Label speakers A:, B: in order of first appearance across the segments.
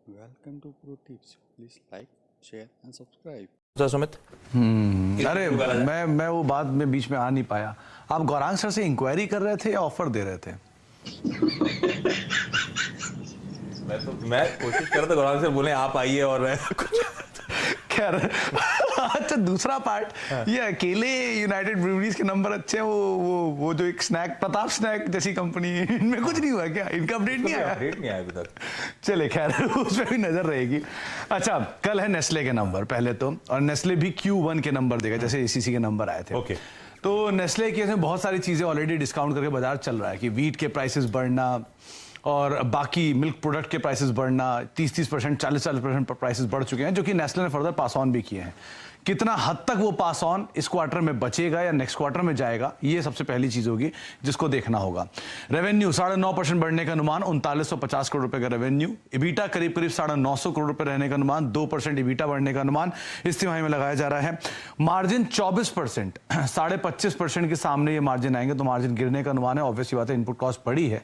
A: Welcome to Pro Tips. Please like, share and subscribe.
B: Sumit
C: अरे मैं वो बात में बीच में आ नहीं पाया। आप गौरांग सर से इंक्वायरी कर रहे थे या ऑफर दे रहे थे?
B: मैं कोशिश कर रहा था गौरांग सर बोले आप आइए और मैं
C: खैर अच्छा दूसरा पार्ट ये अकेले यूनाइटेड ब्रूवरीज के नंबर अच्छे हैं। वो जो एक स्नैक प्रताप स्नैक जैसी कंपनी है, इनमें कुछ नहीं हुआ क्या? इनका अपडेट नहीं आया?
B: अपडेट नहीं आया अभी तक।
C: चले खैर उस पर भी नजर रहेगी। अच्छा कल है नेस्ले के नंबर पहले तो, और नेस्ले भी Q1 के नंबर देगा जैसे ACC के नंबर आए थे।
B: ओके
C: तो नेस्ले के इसमें बहुत सारी चीजें ऑलरेडी डिस्काउंट करके बाजार चल रहा है कि वीट के प्राइसेस बढ़ना और बाकी मिल्क प्रोडक्ट के प्राइसेस बढ़ना 30% 40% प्राइसेस बढ़ चुके हैं, जो कि नेस्ले ने फर्दर पास ऑन भी किए हैं। कितना हद तक वो पास ऑन इस क्वार्टर में बचेगा या नेक्स्ट क्वार्टर में जाएगा, ये सबसे पहली चीज होगी जिसको देखना होगा। रेवेन्यू 9.5% बढ़ने का अनुमान, 3950 करोड़ रुपए का रेवेन्यू। इबीटा करीब 950 करोड़ रुपए रहने का अनुमान, 2% इबीटा बढ़ने का अनुमान इस तिमाही में लगाया जा रहा है। मार्जिन 24%, 25.5% के सामने ये मार्जिन आएंगे तो मार्जिन गिरने का अनुमान है। ऑब्वियसली बात है इनपुट कॉस्ट बढ़ी है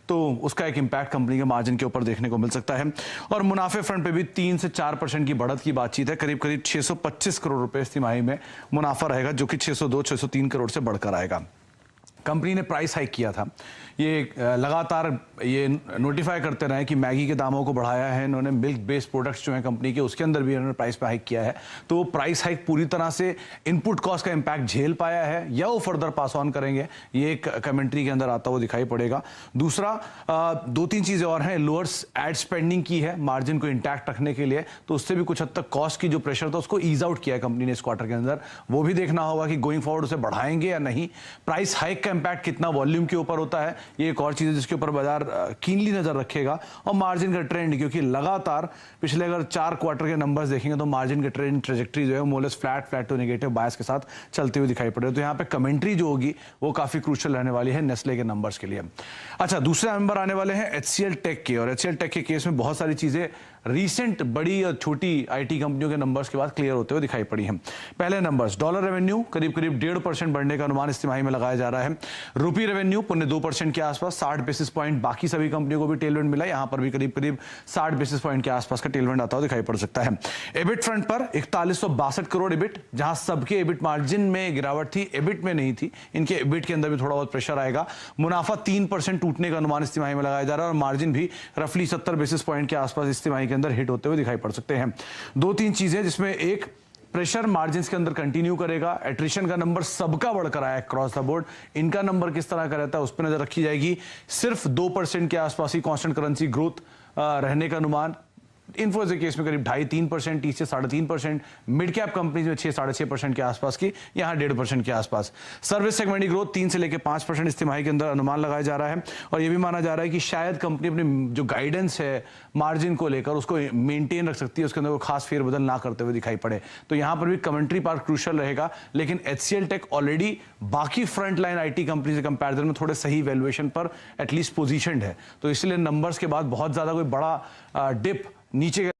C: तो उसका एक इंपैक्ट कंपनी के मार्जिन के ऊपर देखने को मिल सकता है। और मुनाफे फ्रंट पे भी 3 से 4% की बढ़त की बातचीत है। करीब 625 करोड़ रुपए इस तिमाही में मुनाफा रहेगा, जो कि 602-603 करोड़ से बढ़कर आएगा। कंपनी ने प्राइस हाइक किया था, ये लगातार ये नोटिफाई करते रहे कि मैगी के दामों को बढ़ाया है इन्होंने। मिल्क बेस्ड प्रोडक्ट्स जो हैं कंपनी के, उसके अंदर भी इन्होंने प्राइस पे हाइक किया है। तो वो प्राइस हाइक पूरी तरह से इनपुट कॉस्ट का इंपैक्ट झेल पाया है या वो फर्दर पास ऑन करेंगे, ये एक कमेंट्री के अंदर आता हुआ दिखाई पड़ेगा। दूसरा 2-3 चीजें और हैं। लोअर एड स्पेंडिंग की है मार्जिन को इंटैक्ट रखने के लिए, तो उससे भी कुछ हद तक कॉस्ट की जो प्रेशर था उसको ईज आउट किया है कंपनी ने इस क्वार्टर के अंदर। वो भी देखना होगा कि गोइंग फॉरवर्ड उसे बढ़ाएंगे या नहीं। प्राइस हाइक का इंपैक्ट कितना वॉल्यूम के ऊपर होता है, ये एक और चीज है जिसके ऊपर बाजार कीनली नजर रखेगा। और मार्जिन का ट्रेंड, क्योंकि लगातार पिछले अगर 4 क्वार्टर के नंबर्स देखेंगे तो मार्जिन के ट्रेंड ट्रेजेक्टरी जो है मोलेस फ्लैट टू नेगेटिव बायस के साथ चलते हुए दिखाई पड़ रहे। तो यहाँ पे कमेंट्री जो होगी वो काफी क्रूशियल रहने वाली है नेस्ले के नंबर्स के लिए। अच्छा दूसरे नंबर आने वाले हैं HCL टेक के, और HCL टेक के केस में बहुत सारी चीजें रीसेंट बड़ी और छोटी आईटी कंपनियों के नंबर्स के बाद क्लियर होते हुए दिखाई पड़ी हैं। पहले नंबर्स, डॉलर रेवेन्यू करीब 1.5% बढ़ने का अनुमान इस तिमाही में लगाया जा रहा है। रुपी रेवेन्यू 2% के आसपास, 60 बेसिस पॉइंट बाकी सभी कंपनियों को भी टेलविंड मिला, यहां पर भी करीब 60 बेसिस पॉइंट के आसपास का टेलविंड आता हुआ दिखाई पड़ सकता है। एबिट फ्रंट पर 4162 करोड़ एबिट, जहां सबके एबिट मार्जिन में गिरावट थी, एबिट में नहीं थी, इनके एबिट के अंदर भी थोड़ा बहुत प्रेशर आएगा। मुनाफा 3% टूटने का अनुमान इस तिमाही में लगाया जा रहा है, और मार्जिन भी रफली 70 बेसिस पॉइंट के आसपास इस तिमाही के अंदर हिट होते हुए दिखाई पड़ सकते हैं। 2-3 चीजें जिसमें एक प्रेशर मार्जिन्स के अंदर कंटिन्यू करेगा। एट्रिशन का नंबर सबका बढ़कर आया क्रॉस द बोर्ड, इनका नंबर किस तरह का रहता है उस पर नजर रखी जाएगी। सिर्फ 2% के आसपास ही कांस्टेंट करेंसी ग्रोथ रहने का अनुमान। इन्फोसिस के केस में करीब 2.5-3%, 30 से 3.5%, मिड कैप कंपनीज में 6-6.5% के आसपास की, यहाँ 1.5% के आसपास। सर्विस सेगमेंट की ग्रोथ 3 से लेकर 5% इस तिमाही के अंदर अनुमान लगाया जा रहा है। और यह भी माना जा रहा है कि शायद कंपनी अपनी जो गाइडेंस है मार्जिन को लेकर उसको मेंटेन रख सकती है, उसके अंदर कोई खास फेरबदल ना करते हुए दिखाई पड़े। तो यहाँ पर भी कमेंट्री पार्ट क्रूशियल रहेगा। लेकिन HCL टेक ऑलरेडी बाकी फ्रंट लाइन आईटी कंपनी से कंपैरिजन में थोड़े सही वैल्यूएशन पर एटलीस्ट पोजीशनड है, तो इसलिए नंबर्स के बाद बहुत ज्यादा कोई बड़ा डिप नीचे